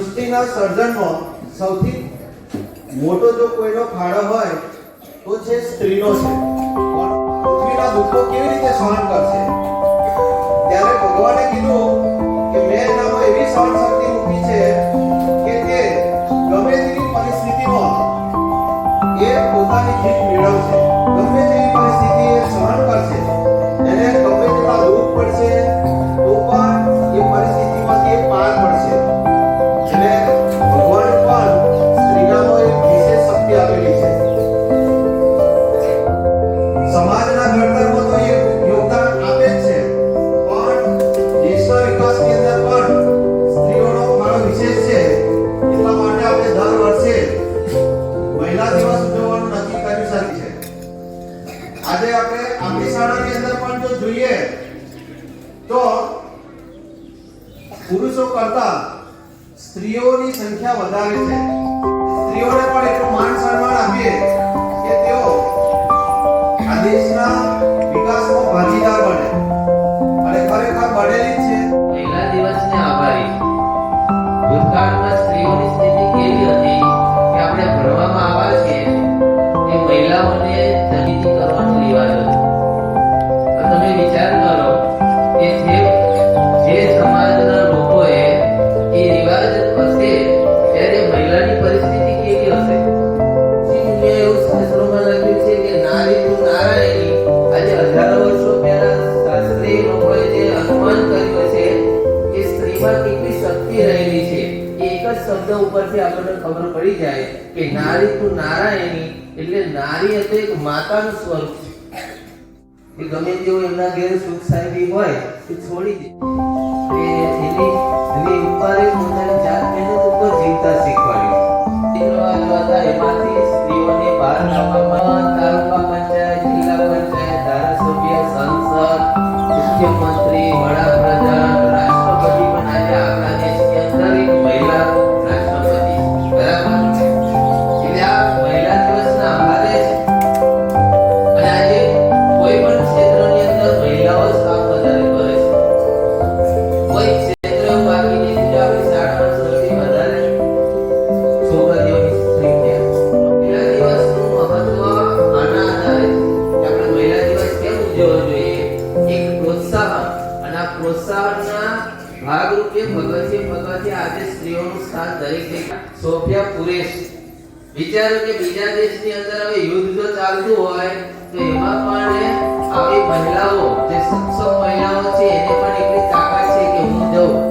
સૃષ્ટિના સર્જનમાં સૌથી મોટો જો કોઈનો ફાળો હોય તો છે સ્ત્રીનો છે. પૃથ્વીના દુઃખો કેવી રીતે સહન કરશે? ત્યારે ભગવાને કીધું કે મેં એનામાં એવી સહન શક્તિ મૂકી છે કે તે ગમે તેવી પરિસ્થિતિમાં એ પોતાની જીત મેળવશે. ગમે તેવી પરિસ્થિતિ એ સહન કરશે. એને ગમે તેટલા દુઃખ પડશે તો પણ એ પરિસ્થિતિમાંથી એ પાર પડશે. એટલે ભગવાન પણ સ્ત્રીનામાં એક વિશેષ શક્તિ આપેલી છે. સમાજના ઘડતરમાં તો એ યોગદાન આપે જ છે, પણ દેશના વિકાસની અંદર પણ સ્ત્રીઓનો ફાળો વિશેષ છે. એટલા માટે આપણે દર વર્ષે મહિલા દિવસ ઉજવવાનું નક્કી કર્યું છે. આજે આપણે આપણી શાળાની અંદર પણ જો જોઈએ તો પુરુષો કરતા સ્ત્રીઓની સંખ્યા વધારે છે. સ્ત્રીઓને પણ એટલું માન સન્માન આપીએ કે તેઓ આ દેશના વિકાસમાં ભાગીદાર બને અને ખરેખર બનેલી જ છે. મહિલા દિવસને આભારી. ભૂતકાળમાં સ્ત્રીઓની સ્થિતિ કેવી હતી કે આપણે ભણવામાં આવ્યા છીએ કે મહિલાઓને જનીતી કરવાનો રિવાજ હતો. તમે વિચાર કરો કે જે સમાજના લોકોએ એ રિવાજ હશે ત્યારે મહિલાની પરિસ્થિતિ કેવી હશે? મેં એવું શાસ્ત્રોમાં લખ્યું છે કે નારી તું નારાયણી. આજે હજારો વર્ષો પહેલા શાસ્ત્રીય લોકોએ જે અનુમાન કર્યું છે કે સ્ત્રીમાં કેટલી શક્તિ રહેલી છે, એક જ શબ્દ ઉપરથી આપણને ખબર પડી જાય કે નારી તું નારાયણી એટલે નારી એટલે એક માતાનું સ્વરૂપ છે. એ ગમે તેવું એમના ઘેર સુખ શાંતિ હોય એ છોડી દે. એની ઉપર પોતાની જાત મહેનત ઉપર જીવતા શીખવાડ્યું. એમાંથી સ્ત્રીઓને બહાર લાવવામાં તાલુકા પંચાયત, જિલ્લા પંચાયત, ધારાસભ્ય, સંસદ, મુખ્યમંત્રી, વડાપ્રધાન, રાષ્ટ્રપતિ પણ આજે આપણા દેશની અંદર એક મહિલા રાષ્ટ્રપતિ. બરાબર? એટલે આ મહિલા દિવસના આભારે છે. અને આજે કોઈ પણ ક્ષેત્રની અંદર મહિલાઓ જ કામ વધારે કરે છે. કોઈ ક્ષેત્ર બાકી નથી જો આપણી શાળામાં સૌથી વધારે છોકરીઓની સંખ્યા. મહિલા દિવસનું મહત્વ આના આધારે કે આપણે મહિલા દિવસ કેમ ઉજવવો જોઈએ? એક પ્રોત્સાહન, અને આ પ્રોત્સાહનના ભાગરૂપે ભગતે આજે સ્ત્રીઓનું સ્થાન દરેક જગ્યાએ સોંપ્યા પુરેશ. વિચારો કે બીજા દેશની અંદર હવે યુદ્ધ જો ચાલતું હોય તો એમાં પણ આવી મહિલાઓ જે સક્ષમ મહિલાઓ છે એને પણ એટલી તાકાત છે કે હું જાઉં